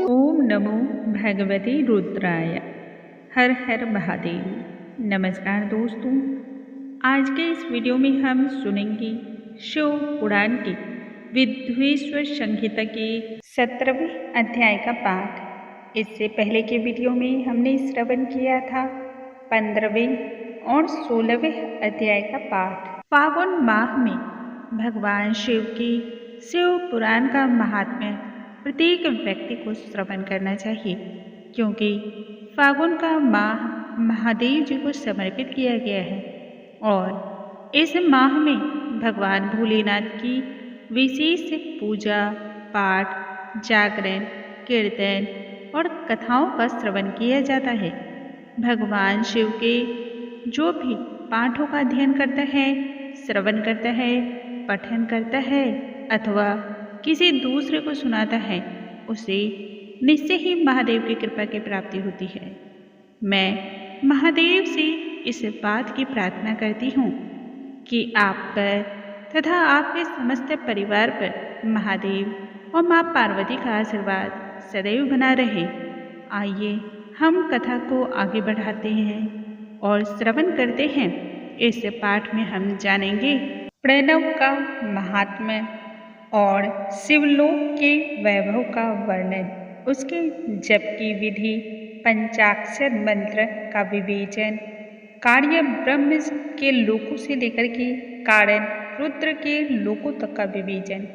ओम नमो भगवते रुद्राय। हर हर महादेव। नमस्कार दोस्तों, आज के इस वीडियो में हम सुनेंगे शिव पुराण की विद्वेश्वर संहिता के 17वें अध्याय का पाठ। इससे पहले के वीडियो में हमने श्रवण किया था 15वें और 16वें अध्याय का पाठ। फागुन माह में भगवान शिव की शिव पुराण का महात्म्य प्रत्येक व्यक्ति को श्रवण करना चाहिए, क्योंकि फागुन का माह महादेव जी को समर्पित किया गया है और इस माह में भगवान भोलेनाथ की विशेष पूजा पाठ, जागरण, कीर्तन और कथाओं का श्रवण किया जाता है। भगवान शिव के जो भी पाठों का अध्ययन करता है, श्रवण करता है, पठन करता है अथवा किसी दूसरे को सुनाता है, उसे निश्चय ही महादेव की कृपा की प्राप्ति होती है। मैं महादेव से इस बात की प्रार्थना करती हूँ कि आप पर तथा आपके समस्त परिवार पर महादेव और माँ पार्वती का आशीर्वाद सदैव बना रहे। आइए हम कथा को आगे बढ़ाते हैं और श्रवण करते हैं। इस पाठ में हम जानेंगे प्रणव का महात्म्य और शिवलोक के वैभव का वर्णन, उसके जप की विधि, पंचाक्षर मंत्र का विवेचन, कार्य ब्रह्म के लोकों से लेकर के कारण रुद्र के लोकों तक का विवेचन।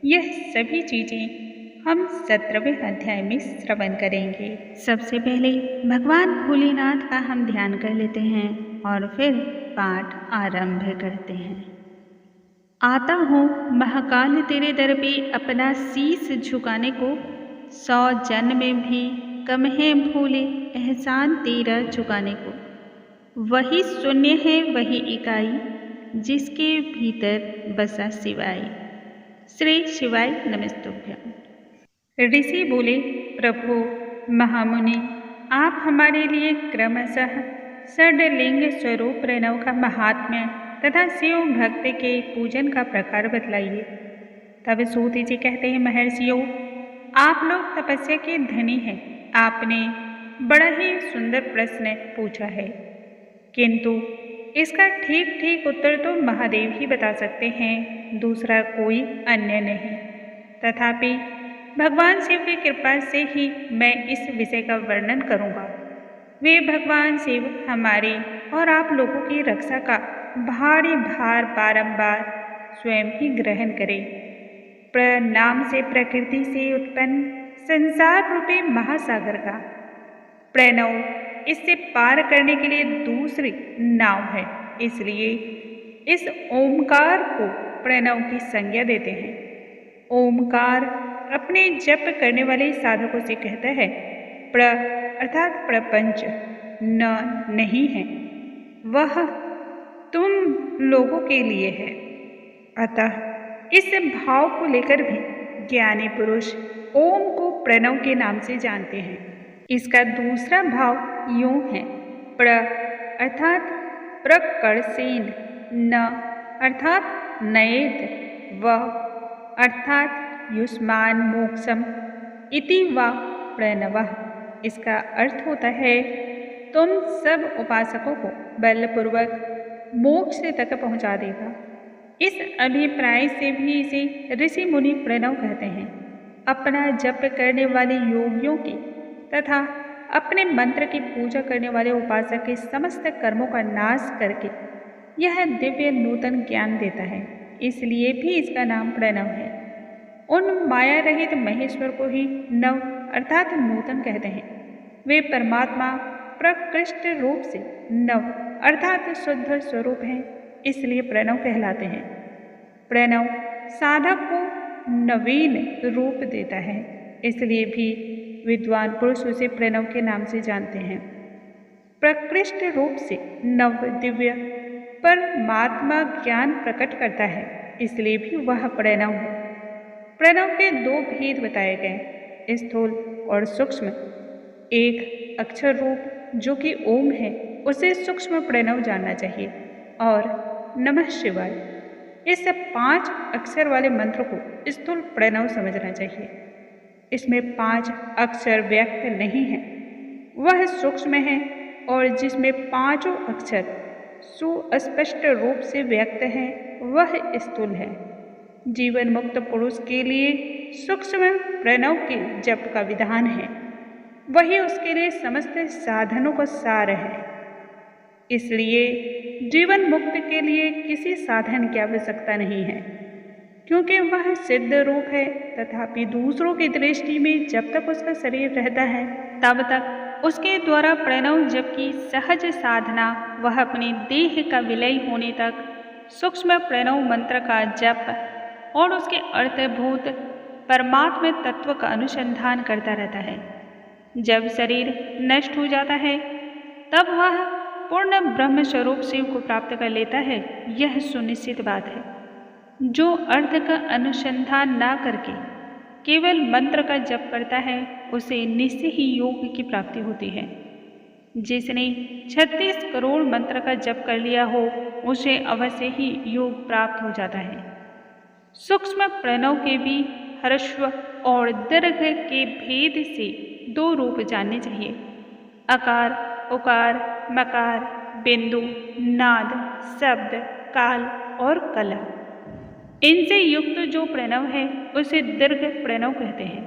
यह सभी चीजें हम 17वें अध्याय में श्रवण करेंगे। सबसे पहले भगवान भोलेनाथ का हम ध्यान कर लेते हैं और फिर पाठ आरंभ करते हैं। आता हूँ महाकाल तेरे दर पे अपना शीश झुकाने को, 100 जन्म में भी कम है भूले एहसान तेरा चुकाने को। वही शून्य है वही इकाई, जिसके भीतर बसा शिवाय। श्री शिवाय नमस्तुभ्यं। ऋषि बोले, प्रभु महामुनि, आप हमारे लिए क्रमशः षड्लिंग स्वरूप प्रणव का महात्म्य तथा शिव भक्त के पूजन का प्रकार बतलाइए। तब सूत जी कहते हैं, महर्षियों, आप लोग तपस्या के धनी हैं। आपने बड़ा ही सुंदर प्रश्न पूछा है, किंतु इसका ठीक ठीक उत्तर तो महादेव ही बता सकते हैं, दूसरा कोई अन्य नहीं। तथापि भगवान शिव की कृपा से ही मैं इस विषय का वर्णन करूँगा। वे भगवान शिव हमारी और आप लोगों की रक्षा का भारी भार बारंबार स्वयं ही ग्रहण करें। प्रनाम से प्रकृति से उत्पन्न संसार रूपी महासागर का प्रणव इससे पार करने के लिए दूसरी नाव है, इसलिए इस ओमकार को प्रणव की संज्ञा देते हैं। ओमकार अपने जप करने वाले साधकों से कहता है, प्र अर्थात प्रपंच न नहीं है, वह तुम लोगों के लिए है। अतः इस भाव को लेकर भी ज्ञानी पुरुष ओम को प्रणव के नाम से जानते हैं। इसका दूसरा भाव यूं है, प्र अर्थात प्रकर्षेण, न अर्थात नयेत, व अर्थात युष्मान मोक्षम इति वा प्रणवः। इसका अर्थ होता है, तुम सब उपासकों को बलपूर्वक मोक्ष तक पहुंचा देगा। इस अभिप्राय से भी इसे ऋषि मुनि प्रणव कहते हैं। अपना जप करने वाले योगियों की तथा अपने मंत्र की पूजा करने वाले उपासक के समस्त कर्मों का नाश करके यह दिव्य नूतन ज्ञान देता है, इसलिए भी इसका नाम प्रणव है। उन माया रहित महेश्वर को ही नव अर्थात नूतन कहते हैं। वे परमात्मा प्रकृष्ट रूप से नव अर्थात शुद्ध स्वरूप हैं, इसलिए प्रणव कहलाते हैं। प्रणव साधक को नवीन रूप देता है, इसलिए भी विद्वान पुरुष उसे प्रणव के नाम से जानते हैं। प्रकृष्ट रूप से नव दिव्य परमात्मा ज्ञान प्रकट करता है, इसलिए भी वह प्रणव है। प्रणव के 2 भेद बताए गए, स्थूल और सूक्ष्म। एक अक्षर रूप जो कि ओम है, उसे सूक्ष्म प्रणव जानना चाहिए, और नमः शिवाय इस 5 अक्षर वाले मंत्र को स्थूल प्रणव समझना चाहिए। इसमें 5 अक्षर व्यक्त नहीं है, वह सूक्ष्म है, और जिसमें 5 अक्षर सुस्पष्ट रूप से व्यक्त हैं वह स्थूल है। जीवन मुक्त पुरुष के लिए सूक्ष्म प्रणव के जप का विधान है, वही उसके लिए समस्त साधनों का सार है। इसलिए जीवन मुक्त के लिए किसी साधन की आवश्यकता नहीं है, क्योंकि वह सिद्ध रूप है। तथापि दूसरों की दृष्टि में जब तक उसका शरीर रहता है तब तक उसके द्वारा प्रणव जप की सहज साधना, वह अपने देह का विलय होने तक सूक्ष्म प्रणव मंत्र का जप और उसके अर्थभूत परमात्म तत्व का अनुसंधान करता रहता है। जब शरीर नष्ट हो जाता है तब वह पूर्ण ब्रह्म स्वरूप शिव को प्राप्त कर लेता है, यह सुनिश्चित बात है। जो अर्थ का अनुसंधान ना करके केवल मंत्र का जप करता है उसे निश्चय ही योग की प्राप्ति होती है। जिसने 36 करोड़ मंत्र का जप कर लिया हो उसे अवश्य ही योग प्राप्त हो जाता है। सूक्ष्म प्रणव के भी ह्रस्व और दीर्घ के भेद से 2 रूप जानने चाहिए, अकार, उकार, मकार, बिंदु, नाद, शब्द, काल और कला। इनसे युक्त जो प्रणव है उसे दीर्घ प्रणव कहते हैं,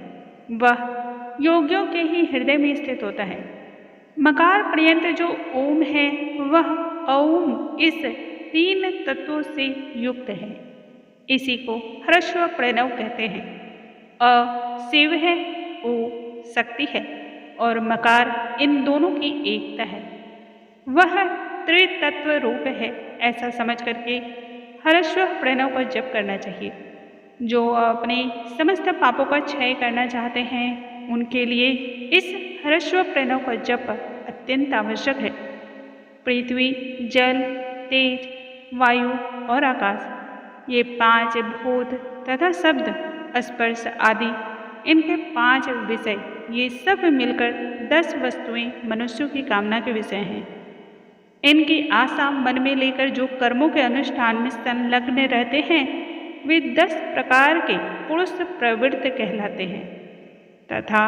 वह योगियों के ही हृदय में स्थित होता है। मकार पर्यंत जो ओम है वह ओम इस 3 तत्वों से युक्त है, इसी को ह्रस्व प्रणव कहते हैं। अ शिव है, ओ शक्ति है और मकार इन दोनों की एकता है, वह त्रितत्व रूप है। ऐसा समझ करके ह्रस्व प्रणव का जप करना चाहिए। जो अपने समस्त पापों का क्षय करना चाहते हैं उनके लिए इस ह्रस्व प्रणव का जप अत्यंत आवश्यक है। पृथ्वी, जल, तेज, वायु और आकाश, ये 5 भूत तथा शब्द, स्पर्श आदि, इनके 5 विषय, ये सब मिलकर 10 वस्तुएं मनुष्यों की कामना के विषय हैं। इनकी आशा मन में लेकर जो कर्मों के अनुष्ठान में संलग्न रहते हैं वे 10 प्रकार के पुरुष प्रवृत्त कहलाते हैं, तथा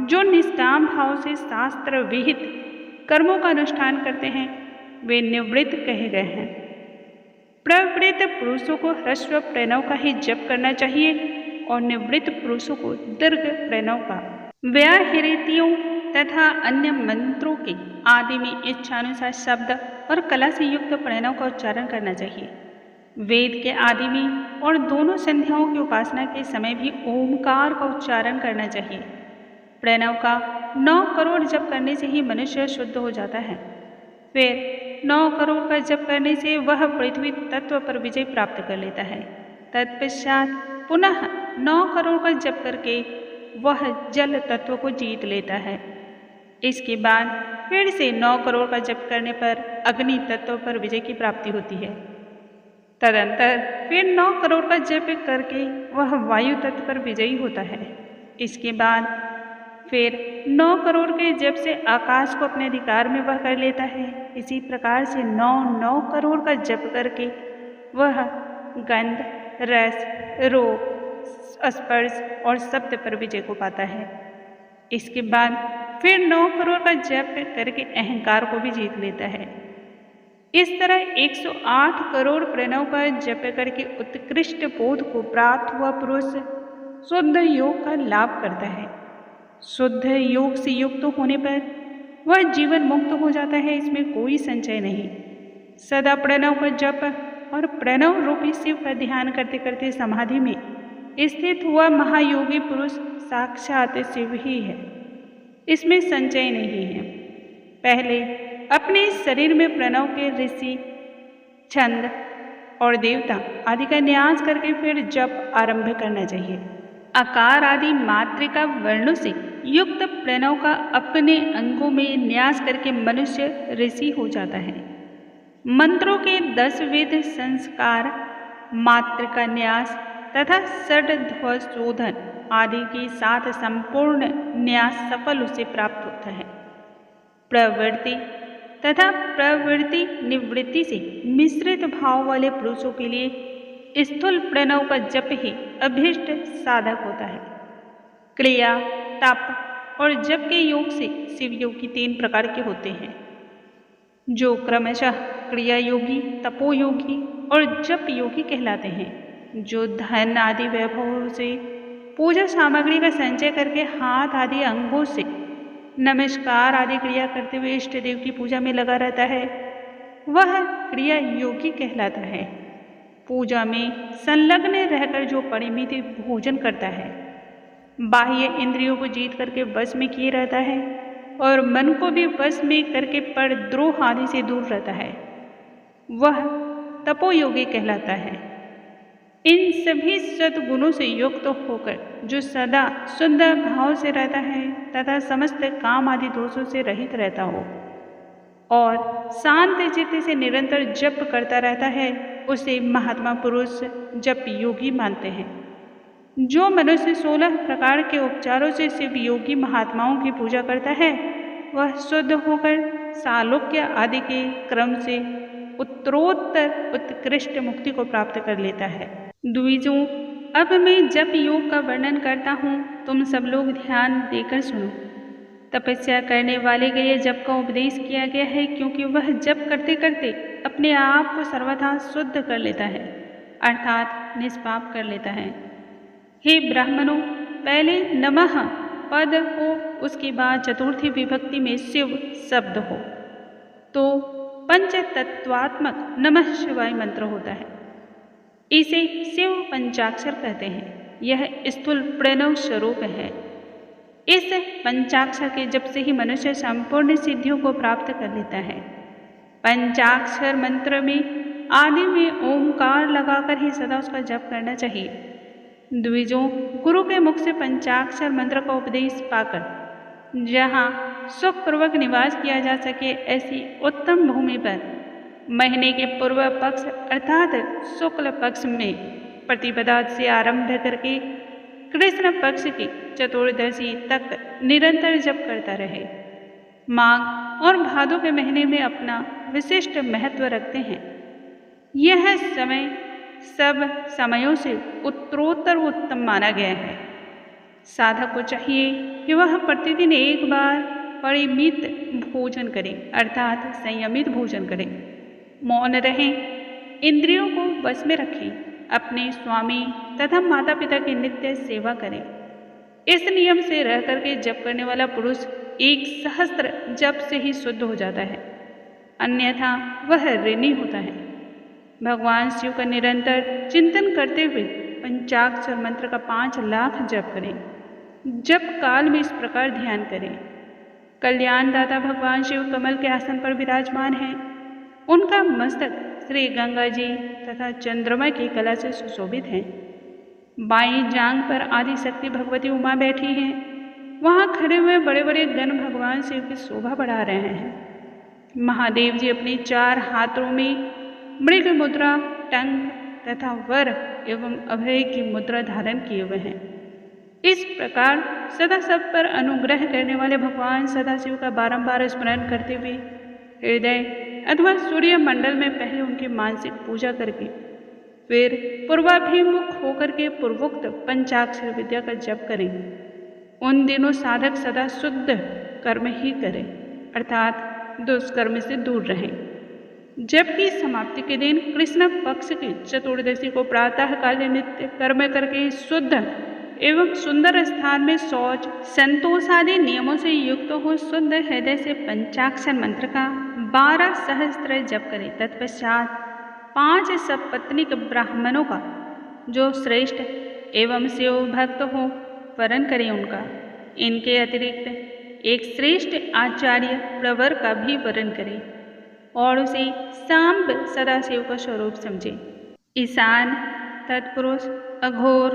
जो निष्काम भाव से शास्त्र विहित कर्मों का अनुष्ठान करते हैं वे निवृत्त कहे गए हैं। प्रवृत्त पुरुषों को ह्रस्व प्रणव का ही जप करना चाहिए और निवृत्त पुरुषों को दीर्घ प्रणव का। व्याहृतियों तथा अन्य मंत्रों के आदि में इच्छानुसार शब्द और कला से युक्त प्रणव का उच्चारण करना चाहिए। वेद के आदि में और दोनों संध्याओं की उपासना के समय भी ओमकार का उच्चारण करना चाहिए। प्रणव का 9 करोड़ जप करने से ही मनुष्य शुद्ध हो जाता है। फिर 9 करोड़ का जप करने से वह पृथ्वी तत्व पर विजय प्राप्त कर लेता है। तत्पश्चात पुनः 9 करोड़ का जप करके वह जल तत्व को जीत लेता है। इसके बाद फिर से 9 करोड़ का जप करने पर अग्नि तत्व पर विजय की प्राप्ति होती है। तदंतर फिर 9 करोड़ का जप करके वह वायु तत्व पर विजयी होता है। इसके बाद फिर 9 करोड़ के जप से आकाश को अपने अधिकार में वह कर लेता है। इसी प्रकार से 9 करोड़ का जप करके वह गंध, रस, रूप, स्पर्श और शब्द पर विजय को पाता है। इसके बाद फिर 9 करोड़ का जप करके अहंकार को भी जीत लेता है। इस तरह 108 करोड़ प्रणव का जप करके उत्कृष्ट बोध को प्राप्त हुआ पुरुष शुद्ध योग का लाभ करता है। शुद्ध योग से युक्त होने पर वह जीवन मुक्त हो जाता है, इसमें कोई संशय नहीं। सदा प्रणव का जप और प्रणव रूपी शिव का ध्यान करते करते समाधि में स्थित हुआ महायोगी पुरुष साक्षात शिव ही है, इसमें संशय नहीं है। पहले अपने शरीर में प्रणव के ऋषि, छंद और देवता आदि का न्यास करके फिर जप आरंभ करना चाहिए। आकार आदि मात्रिका वर्णों से युक्त प्रणव का अपने अंगों में न्यास करके मनुष्य ऋषि हो जाता है। मंत्रों के 10 विध संस्कार, मात्रिका न्यास तथा षड्ध्वशोधन आदि के साथ संपूर्ण न्यास सफल उसे प्राप्त होता है। प्रवृत्ति तथा प्रवृत्ति निवृत्ति से मिश्रित भाव वाले पुरुषों के लिए स्थूल प्रणव का जप ही अभीष्ट साधक होता है। क्रिया, तप और जप के योग से शिव योग की 3 प्रकार के होते हैं, जो क्रमशः क्रिया योगी, तपो योगी और जप योगी कहलाते हैं, जो धन आदि वैभवों से पूजा सामग्री का संचय करके हाथ आदि अंगों से नमस्कार आदि क्रिया करते हुए इष्ट देव की पूजा में लगा रहता है, वह क्रिया योगी कहलाता है। पूजा में संलग्न रहकर जो परिमित भोजन करता है, बाह्य इंद्रियों को जीत करके वश में किए रहता है और मन को भी वश में करके परद्रोह आदि से दूर रहता है, वह तपोयोगी कहलाता है। इन सभी सद्गुणों से युक्त होकर जो सदा शुद्ध भाव से रहता है तथा समस्त काम आदि दोषों से रहित रहता हो और शांत चित्त से निरंतर जप करता रहता है, उसे महात्मा पुरुष जप योगी मानते हैं। जो मनुष्य 16 प्रकार के उपचारों से शिव योगी महात्माओं की पूजा करता है, वह शुद्ध होकर सालोक्य आदि के क्रम से उत्तरोत्तर उत्कृष्ट मुक्ति को प्राप्त कर लेता है। द्विजों, अब मैं जप योग का वर्णन करता हूँ, तुम सब लोग ध्यान देकर सुनो। तपस्या करने वाले के लिए जप का उपदेश किया गया है, क्योंकि वह जप करते करते अपने आप को सर्वथा शुद्ध कर लेता है, अर्थात निष्पाप कर लेता है। हे ब्राह्मणों, पहले नमः पद हो, उसके बाद चतुर्थी विभक्ति में शिव शब्द हो तो पंचतत्वात्मक नमः शिवाय मंत्र होता है। इसे शिव पंचाक्षर कहते हैं। यह स्थूल प्रणव स्वरूप है। इस पंचाक्षर के जप से ही मनुष्य संपूर्ण सिद्धियों को प्राप्त कर लेता है। पंचाक्षर मंत्र में आदि में ओंकार लगाकर ही सदा उसका जप करना चाहिए। द्विजों, गुरु के मुख से पंचाक्षर मंत्र का उपदेश पाकर जहाँ सुखपूर्वक निवास किया जा सके, ऐसी उत्तम भूमि पर महीने के पूर्व पक्ष अर्थात शुक्ल पक्ष में प्रतिपदा से आरंभ करके कृष्ण पक्ष की चतुर्दशी तक निरंतर जप करता रहे। माघ और भादों के महीने में अपना विशिष्ट महत्व रखते हैं। यह समय सब समयों से उत्तरोत्तर उत्तम माना गया है। साधक को चाहिए कि वह प्रतिदिन एक बार परिमित भोजन करें, अर्थात संयमित भोजन करें, मौन रहें, इंद्रियों को वश में रखें, अपने स्वामी तथा माता पिता की नित्य सेवा करें। इस नियम से रह करके जप करने वाला पुरुष 1 सहस्त्र जप से ही शुद्ध हो जाता है, अन्यथा वह ऋणी होता है। भगवान शिव का निरंतर चिंतन करते हुए पंचाक्षर मंत्र का 5 लाख जप करें। जप काल में इस प्रकार ध्यान करें। कल्याणदाता भगवान शिव कमल के आसन पर विराजमान हैं। उनका मस्तक श्री गंगा जी तथा चंद्रमा की कला से सुशोभित है। बाईं जांग पर आदि शक्ति भगवती उमा बैठी हैं। वहाँ खड़े हुए बड़े बड़े गण भगवान शिव की शोभा बढ़ा रहे हैं। महादेव जी अपने 4 हाथों में मृग मुद्रा, टंग तथा वर एवं अभय की मुद्रा धारण किए हुए हैं। इस प्रकार सदा सब पर अनुग्रह करने वाले भगवान सदाशिव का बारंबार स्मरण करते हुए हृदय अथवा सूर्य मंडल में पहले उनकी मानसिक पूजा करके फिर पूर्वाभिमुख होकर के पूर्वोक्त पंचाक्षर विद्या का जप करें। उन दिनों साधक सदा शुद्ध कर्म ही करें, अर्थात दुष्कर्म से दूर रहें। जबकि समाप्ति के दिन कृष्ण पक्ष की चतुर्दशी को प्रातः काल नित्य कर्म करके शुद्ध एवं सुंदर स्थान में शौच, संतोष आदि नियमों से युक्त हो शुद्ध हृदय से पंचाक्षर मंत्र का 12 सहस्त्र जप करें। तत्पश्चात 5 सपत्नीक ब्राह्मणों का जो श्रेष्ठ एवं शिव भक्त हो वरण करें उनका। इनके अतिरिक्त एक श्रेष्ठ आचार्य प्रवर का भी वरण करें और उसे सांब सदाशिव का स्वरूप समझें। ईशान, तत्पुरुष, अघोर,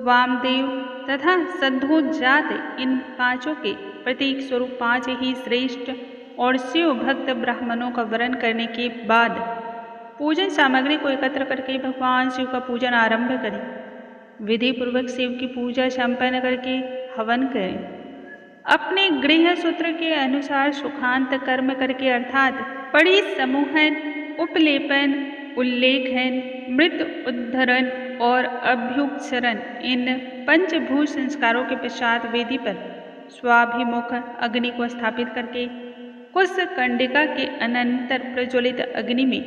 वामदेव तथा सद्धोजात इन 5 के प्रतीक स्वरूप 5 ही श्रेष्ठ और शिव भक्त ब्राह्मणों का वरण करने के बाद पूजन सामग्री को एकत्र करके भगवान शिव का पूजन आरंभ करें। विधि पूर्वक शिव की पूजा संपन्न करके हवन करें। अपने गृह सूत्र के अनुसार सुखांत कर्म करके अर्थात परिसमूहन, उपलेपन, उल्लेख है मृत उद्धरण और अभ्युक्षरण। इन पंचभूत संस्कारों के पश्चात वेदी पर स्वाभिमुख अग्नि को स्थापित करके कुश कंडिका के अनंतर प्रज्वलित अग्नि में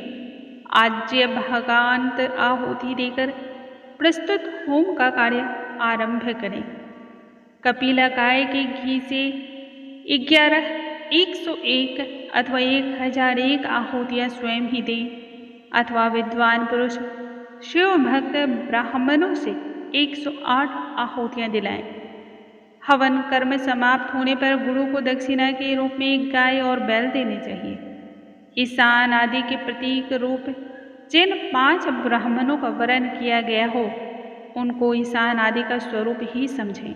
आज्य भागांत आहुति देकर प्रस्तुत होम का कार्य आरंभ करें। कपिला गाय के घी से 101 अथवा 1001 आहुतियाँ स्वयं ही दें अथवा विद्वान पुरुष शिव भक्त ब्राह्मणों से 108 आहुतियाँ दिलाएं। हवन कर्म समाप्त होने पर गुरु को दक्षिणा के रूप में एक गाय और बैल देने चाहिए। ईशान आदि के प्रतीक रूप जिन 5 ब्राह्मणों का वर्ण किया गया हो उनको ईशान आदि का स्वरूप ही समझें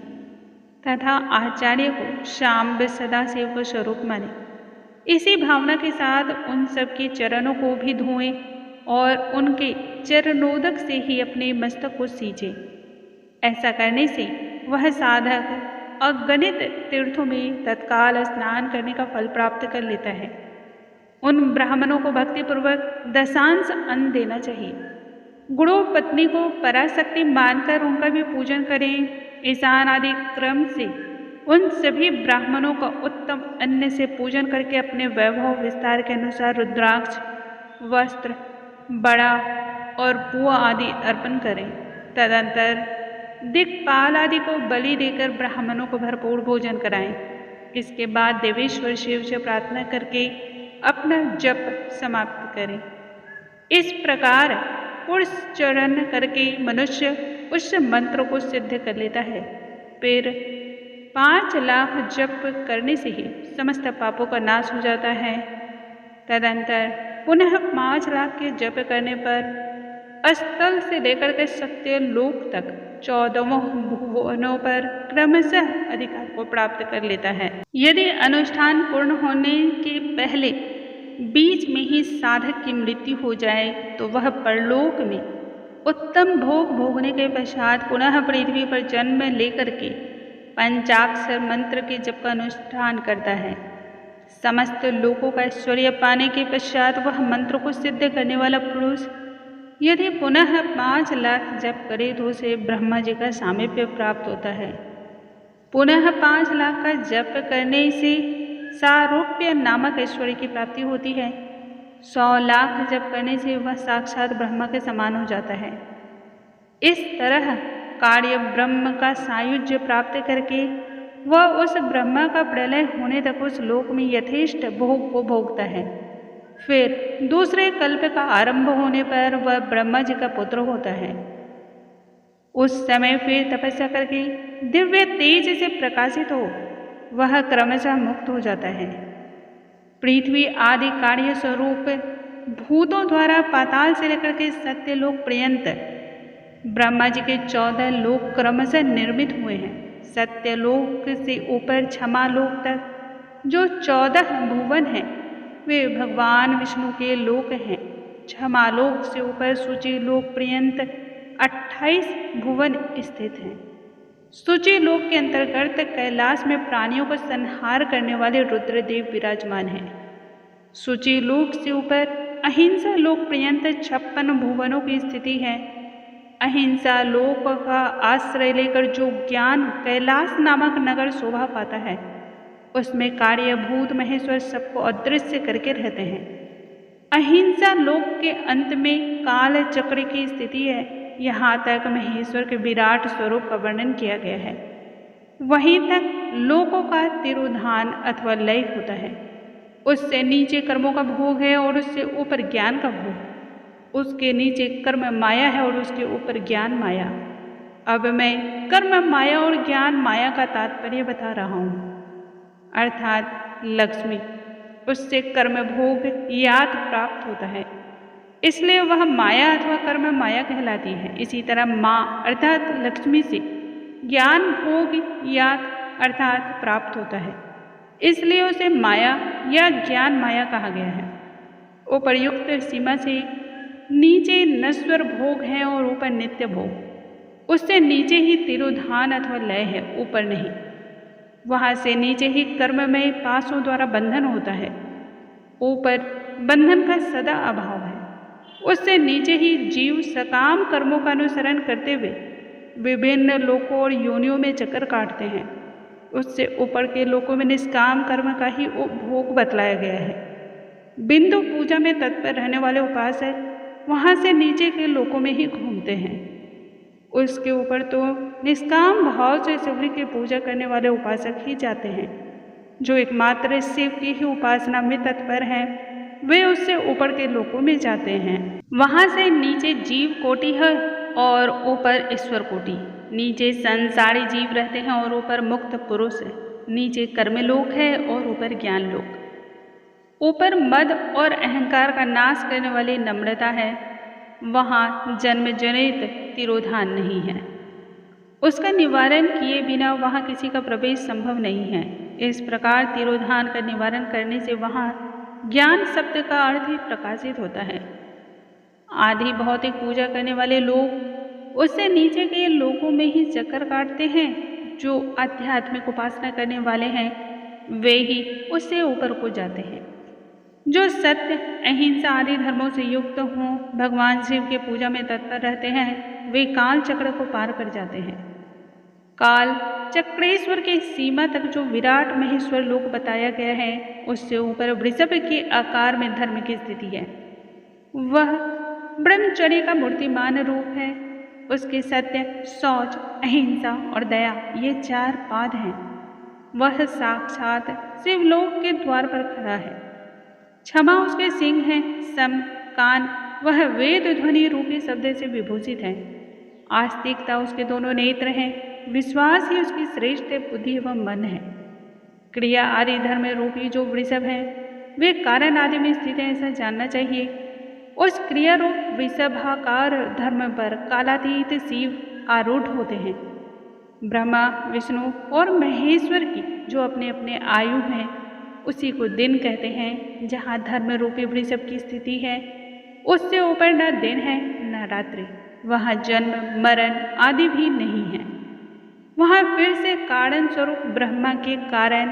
तथा आचार्य को शाम्ब सदाशिव को स्वरूप माने। इसी भावना के साथ उन सबके चरणों को भी धोएं और उनके चरणोदक से ही अपने मस्तक को सींचे। ऐसा करने से वह साधक अगणित तीर्थों में तत्काल स्नान करने का फल प्राप्त कर लेता है। उन ब्राह्मणों को भक्तिपूर्वक दशांश अन्न देना चाहिए। गुरु पत्नी को पराशक्ति मानकर उनका भी पूजन करें। ईशान आदि क्रम से उन सभी ब्राह्मणों का उत्तम अन्न से पूजन करके अपने वैभव विस्तार के अनुसार रुद्राक्ष, वस्त्र, बड़ा और पुआ आदि अर्पण करें। तदंतर दिक्पाल आदि को बलि देकर ब्राह्मणों को भरपूर भोजन कराएं। इसके बाद देवेश्वर शिव से प्रार्थना करके अपना जप समाप्त करें। इस प्रकार पुरुषचरण करके मनुष्य उस मंत्र को सिद्ध कर लेता है। फिर 5 लाख जप करने से ही समस्त पापों का नाश हो जाता है। तदंतर पुनः 5 लाख के जप करने पर अस्थल से लेकर के सत्य लोक तक 14 भुवनों पर क्रमशः अधिकार को प्राप्त कर लेता है। यदि अनुष्ठान पूर्ण होने के पहले बीच में ही साधक की मृत्यु हो जाए तो वह परलोक में उत्तम भोग भोगने के पश्चात पुनः पृथ्वी पर जन्म लेकर के पंचाक्षर मंत्र के जप का अनुष्ठान करता है। समस्त लोगों का ऐश्वर्य पाने के पश्चात वह मंत्र को सिद्ध करने वाला पुरुष यदि पुनः 5 लाख जप करे तो उसे ब्रह्मा जी का सामीप्य प्राप्त होता है। पुनः 5 लाख का जप करने से सारूप्य नामक ऐश्वर्य की प्राप्ति होती है। 100 लाख जप करने से वह साक्षात ब्रह्मा के समान हो जाता है। इस तरह कार्य ब्रह्म का सायुज्य प्राप्त करके वह उस ब्रह्मा का प्रलय होने तक उस लोक में यथेष्ट भोग को भोगता है। फिर दूसरे कल्प का आरंभ होने पर वह ब्रह्मा जी का पुत्र होता है। उस समय फिर तपस्या करके दिव्य तेज से प्रकाशित हो वह क्रमशः मुक्त हो जाता है। पृथ्वी आदि कार्य स्वरूप भूतों द्वारा पाताल से लेकर के सत्यलोक पर्यंत ब्रह्मा जी के 14 लोक क्रमशः निर्मित हुए हैं। सत्यलोक से ऊपर क्षमालोक तक जो 14 भुवन हैं वे भगवान विष्णु के लोक हैं। क्षमालोक से ऊपर सूची लोक पर्यंत 28 भुवन स्थित हैं। सूची लोक के अंतर्गत कैलाश में प्राणियों को संहार करने वाले रुद्रदेव विराजमान हैं। सूची लोक से ऊपर अहिंसा लोक पर्यंत 56 भुवनों की स्थिति है। अहिंसा लोक का आश्रय लेकर जो ज्ञान कैलाश नामक नगर शोभा पाता है उसमें कार्यभूत महेश्वर सबको अदृश्य करके रहते हैं। अहिंसा लोक के अंत में काल चक्र की स्थिति है। यहाँ तक महेश्वर के विराट स्वरूप का वर्णन किया गया है। वहीं तक लोकों का तिरोधान अथवा लय होता है। उससे नीचे कर्मों का भोग है और उससे ऊपर ज्ञान का भोग। उसके नीचे कर्म माया है और उसके ऊपर ज्ञान माया। अब मैं कर्म माया और ज्ञान माया का तात्पर्य बता रहा हूँ। अर्थात लक्ष्मी, उससे कर्म भोग याद प्राप्त होता है, इसलिए वह माया अथवा कर्म माया कहलाती है। इसी तरह माँ अर्थात लक्ष्मी से ज्ञान भोग याद अर्थात प्राप्त होता है, इसलिए उसे माया या ज्ञान माया कहा गया है। उपर्युक्त सीमा से नीचे नश्वर भोग है और ऊपर नित्य भोग। उससे नीचे ही तिरोधान अथवा लय है, ऊपर नहीं। वहाँ से नीचे ही कर्म में पासों द्वारा बंधन होता है, ऊपर बंधन का सदा अभाव है। उससे नीचे ही जीव सकाम कर्मों का अनुसरण करते हुए विभिन्न लोकों और योनियों में चक्कर काटते हैं। उससे ऊपर के लोकों में निष्काम कर्म का ही उपभोग बतलाया गया है। बिंदु पूजा में तत्पर रहने वाले उपासक वहाँ से नीचे के लोकों में ही घूमते हैं। उसके ऊपर तो निष्काम भाव से शिव की पूजा करने वाले उपासक ही जाते हैं। जो एकमात्र शिव की ही उपासना में तत्पर हैं, वे उससे ऊपर के लोकों में जाते हैं। वहाँ से नीचे जीव कोटि है और ऊपर ईश्वर कोटि। नीचे संसारी जीव रहते हैं और ऊपर मुक्त पुरुष है। नीचे कर्मलोक है और ऊपर ज्ञान लोक। ऊपर मद और अहंकार का नाश करने वाली नम्रता है। वहाँ जन्म जनित तिरोधान नहीं है। उसका निवारण किए बिना वहाँ किसी का प्रवेश संभव नहीं है। इस प्रकार तिरोधान का निवारण करने से वहाँ ज्ञान शब्द का अर्थ ही प्रकाशित होता है। आदि भौतिक पूजा करने वाले लोग उससे नीचे के लोगों में ही चक्कर काटते हैं। जो आध्यात्मिक उपासना करने वाले हैं, वे ही उससे ऊपर को जाते हैं। जो सत्य, अहिंसा आदि धर्मों से युक्त हों, भगवान शिव के पूजा में तत्पर रहते हैं, वे काल चक्र को पार कर जाते हैं। काल चक्रेश्वर की सीमा तक जो विराट महेश्वर लोक बताया गया है, उससे ऊपर वृषभ के आकार में धर्म की स्थिति है। वह ब्रह्मचर्य का मूर्तिमान रूप है। उसके सत्य, शौच, अहिंसा और दया ये 4 पाद हैं। वह साक्षात शिवलोक के द्वार पर खड़ा है। क्षमा उसके सिंह हैं। सम, कान, वह वेद ध्वनि रूपी शब्द से विभूषित है। आस्तिकता उसके दोनों नेत्र हैं। विश्वास ही उसकी श्रेष्ठ बुद्धि एवं मन है। क्रिया आदि धर्म रूपी जो वृषभ है, वे कारण आदि में स्थित है, ऐसा जानना चाहिए। उस क्रिया रूप वृषभाकार धर्म पर कालातीत शिव आरूढ़ होते हैं। ब्रह्मा, विष्णु और महेश्वर की जो अपने अपने आयु हैं, उसी को दिन कहते हैं। जहाँ धर्म रूपी वृषभ की स्थिति है, उससे ऊपर न दिन है न रात्रि। वहाँ जन्म मरण आदि भी नहीं है। वहाँ फिर से कारण स्वरूप ब्रह्मा के कारण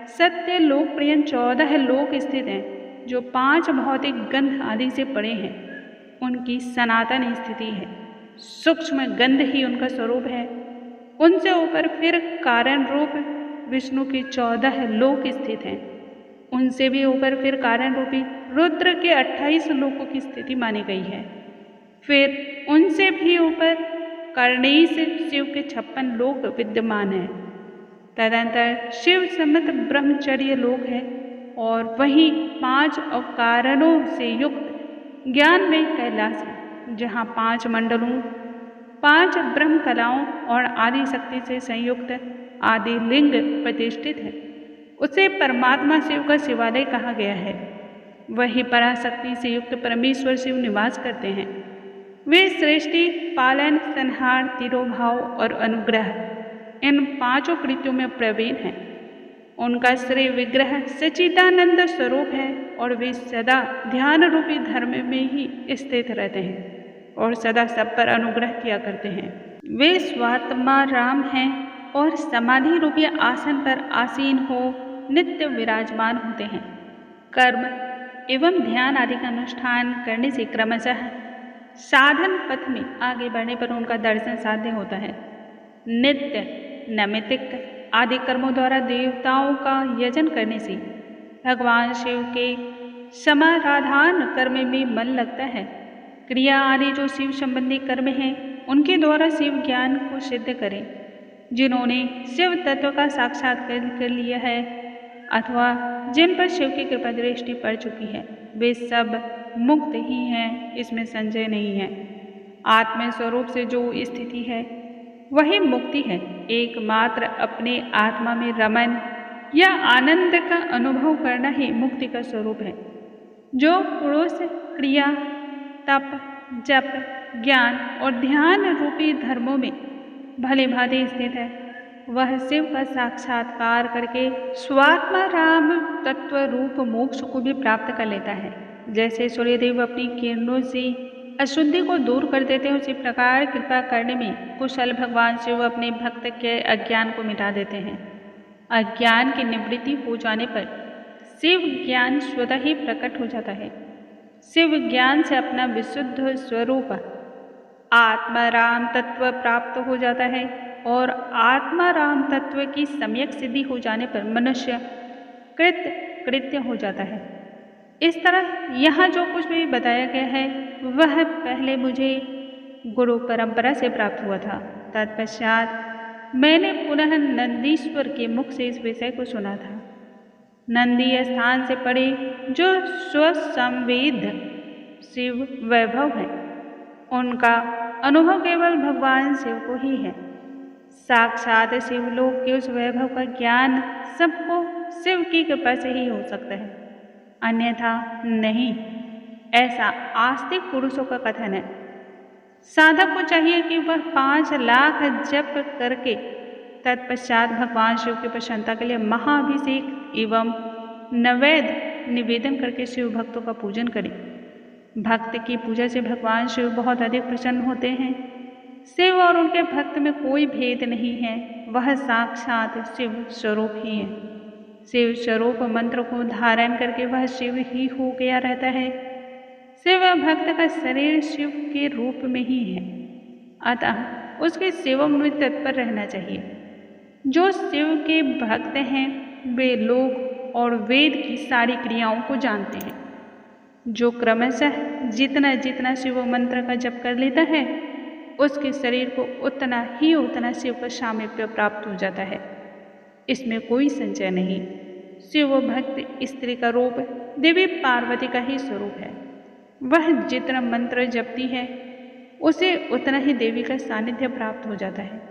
सत्य लोकप्रिय 14 लोक स्थित हैं, जो 5 भौतिक गंध आदि से परे हैं। उनकी सनातन स्थिति है। सूक्ष्म गंध ही उनका स्वरूप है। उनसे ऊपर फिर कारण रूप विष्णु के 14 लोक स्थित हैं। उनसे भी ऊपर फिर कारण रूपी रुद्र के 28 लोकों की स्थिति मानी गई है। फिर उनसे भी ऊपर कर्णेश शिव के 56 लोक विद्यमान हैं। तदंतर शिव सम्मत ब्रह्मचर्य लोक है और वहीं 5 अवकारणों से युक्त ज्ञान में कैलाश है, जहाँ 5 मंडलों, 5 ब्रह्म कलाओं और आदि शक्ति से संयुक्त आदि लिंग प्रतिष्ठित है। उसे परमात्मा शिव का शिवालय कहा गया है। वही पराशक्ति से युक्त परमेश्वर शिव निवास करते हैं। वे सृष्टि, पालन, संहार, तिरोभाव और अनुग्रह इन 5 कृत्यों में प्रवीण हैं। उनका श्री विग्रह सच्चिदानंद स्वरूप है और वे सदा ध्यान रूपी धर्म में ही स्थित रहते हैं और सदा सब पर अनुग्रह किया करते हैं। वे स्वात्मा राम हैं और समाधि रूपी आसन पर आसीन हो नित्य विराजमान होते हैं। कर्म एवं ध्यान आदि का अनुष्ठान करने से क्रमशः साधन पथ में आगे बढ़ने पर उनका दर्शन साध्य होता है। नित्य, नैमित्तिक आदि कर्मों द्वारा देवताओं का यजन करने से भगवान शिव के समाराधन कर्म में मन लगता है। क्रिया आदि जो शिव संबंधी कर्म हैं, उनके द्वारा शिव ज्ञान को सिद्ध करें। जिन्होंने शिव तत्व का साक्षात्कार कर लिया है अथवा जिन पर शिव की कृपा दृष्टि पड़ चुकी है, वे सब मुक्त ही हैं, इसमें संशय नहीं है। आत्म स्वरूप से जो स्थिति है वही मुक्ति है। एकमात्र अपने आत्मा में रमन या आनंद का अनुभव करना ही मुक्ति का स्वरूप है। जो पुरुष क्रिया, तप, जप, ज्ञान और ध्यान रूपी धर्मों में भले भांति स्थित है, वह शिव का साक्षात्कार करके स्वात्मा राम तत्व रूप मोक्ष को भी प्राप्त कर लेता है। जैसे सूर्यदेव अपनी किरणों से अशुद्धि को दूर कर देते हैं, उसी प्रकार कृपा करने में कुशल भगवान शिव अपने भक्त के अज्ञान को मिटा देते हैं। अज्ञान की निवृत्ति हो जाने पर शिव ज्ञान स्वतः ही प्रकट हो जाता है। शिव ज्ञान से अपना विशुद्ध स्वरूप आत्मा राम तत्व प्राप्त हो जाता है और आत्मा राम तत्व की सम्यक सिद्धि हो जाने पर मनुष्य कृत्य हो जाता है। इस तरह यहाँ जो कुछ भी बताया गया है वह पहले मुझे गुरु परंपरा से प्राप्त हुआ था। तत्पश्चात मैंने पुनः नंदीश्वर के मुख से इस विषय को सुना था। नंदी स्थान से पढ़े जो स्वसंवेद शिव वैभव है, उनका अनुभव केवल भगवान शिव को ही है। साक्षात शिवलोक के उस वैभव का ज्ञान सबको शिव की कृपा से ही हो सकता है, अन्यथा नहीं, ऐसा आस्तिक पुरुषों का कथन है। साधक को चाहिए कि वह 5 लाख जप करके तत्पश्चात भगवान शिव की प्रसन्नता के लिए महाअभिषेक एवं नैवेद्य निवेदन करके शिव भक्तों का पूजन करें। भक्त की पूजा से भगवान शिव बहुत अधिक प्रसन्न होते हैं। शिव और उनके भक्त में कोई भेद नहीं है, वह साक्षात शिव स्वरूप ही है। शिव स्वरूप मंत्र को धारण करके वह शिव ही हो गया रहता है। शिव भक्त का शरीर शिव के रूप में ही है, अतः उसके सेवा में तत्पर रहना चाहिए। जो शिव के भक्त हैं वे लोग और वेद की सारी क्रियाओं को जानते हैं। जो क्रमशः जितना जितना शिव मंत्र का जप कर लेता है उसके शरीर को उतना शिव का सामीप्य प्राप्त हो जाता है। इसमें कोई संशय नहीं। शिव भक्त स्त्री का रूप देवी पार्वती का ही स्वरूप है। वह जितना मंत्र जपती है उसे उतना ही देवी का सानिध्य प्राप्त हो जाता है।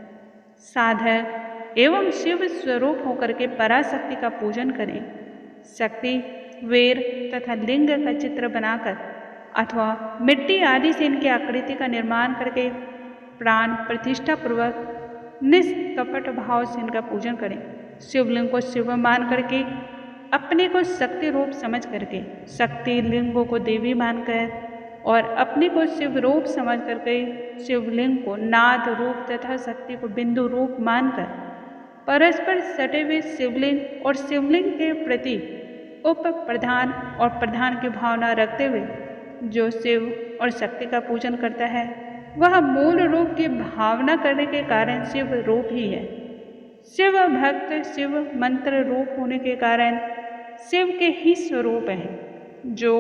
साधक एवं शिव स्वरूप होकर के पराशक्ति का पूजन करें। शक्ति वेर तथा लिंग का चित्र बनाकर अथवा मिट्टी आदि से इनकी आकृति का निर्माण करके प्राण प्रतिष्ठा पूर्वक निष्कपट भाव से इनका पूजन करें। शिवलिंग को शिव मान करके अपने को शक्ति रूप समझ करके शक्ति लिंगों को देवी मानकर और अपने को शिव रूप समझ करके शिवलिंग को नाद रूप तथा शक्ति को बिंदु रूप मानकर परस्पर सटे हुए शिवलिंग और शिवलिंग के प्रति उप प्रधान और प्रधान की भावना रखते हुए जो शिव और शक्ति का पूजन करता है वह मूल रूप की भावना करने के कारण शिव रूप ही है। शिव भक्त शिव मंत्र रूप होने के कारण शिव के ही स्वरूप है। जो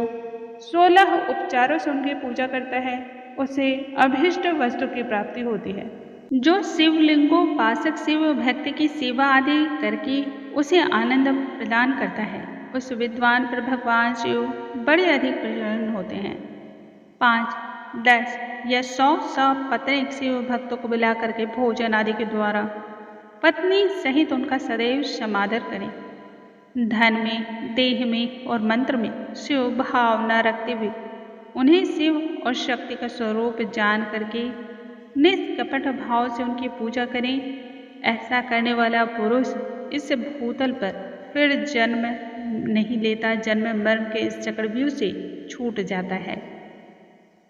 16 उपचारों से उनकी पूजा करता है उसे अभीष्ट वस्तु की प्राप्ति होती है। जो शिवलिंगोपासक शिव भक्त की सेवा आदि करके उसे आनंद प्रदान करता है उस विद्वान पर भगवान शिव बड़े अधिक प्रसन्न होते हैं। 5, 10 या 100 पत्नी शिव भक्तों को बुला करके भोजन आदि के द्वारा पत्नी सहित उनका सदैव समादर करें। धन में देह में और मंत्र में शिव भावना रखते हुए उन्हें शिव और शक्ति का स्वरूप जान करके निष्कपट भाव से उनकी पूजा करें। ऐसा करने वाला पुरुष इस भूतल पर फिर जन्म नहीं लेता, जन्म मरण के इस चक्रव्यूह से छूट जाता है।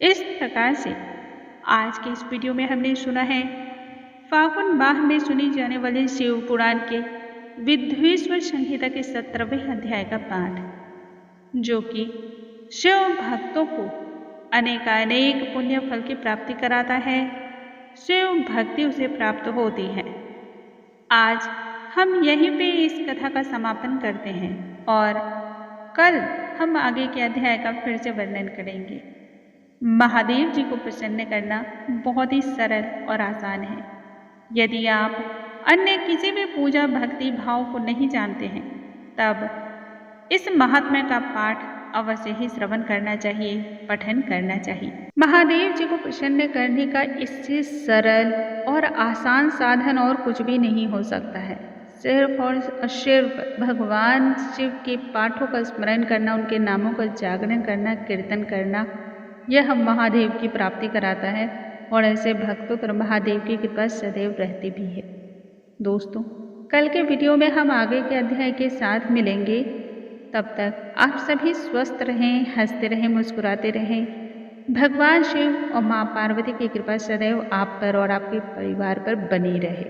इस प्रकार से आज के इस वीडियो में हमने सुना है फागुन माह में सुनी जाने वाले शिव पुराण के विद्वेश्वर संहिता के 17वें अध्याय का पाठ, जो कि शिव भक्तों को अनेकानेक पुण्य फल की प्राप्ति कराता है। शिव भक्ति उसे प्राप्त होती है। आज हम यहीं पे इस कथा का समापन करते हैं और कल हम आगे के अध्याय का फिर से वर्णन करेंगे। महादेव जी को प्रसन्न करना बहुत ही सरल और आसान है। यदि आप अन्य किसी भी पूजा भक्ति भाव को नहीं जानते हैं तब इस महात्म्य का पाठ अवश्य ही श्रवण करना चाहिए, पठन करना चाहिए। महादेव जी को प्रसन्न करने का इससे सरल और आसान साधन और कुछ भी नहीं हो सकता है। सिर्फ और सिर्फ भगवान शिव के पाठों का स्मरण करना, उनके नामों का जागरण करना, कीर्तन करना, यह महादेव की प्राप्ति कराता है और ऐसे भक्तों पर महादेव की कृपा सदैव रहती भी है। दोस्तों, कल के वीडियो में हम आगे के अध्याय के साथ मिलेंगे। तब तक आप सभी स्वस्थ रहें, हंसते रहें, मुस्कुराते रहें। भगवान शिव और माँ पार्वती की कृपा सदैव आप पर और आपके परिवार पर बनी रहे।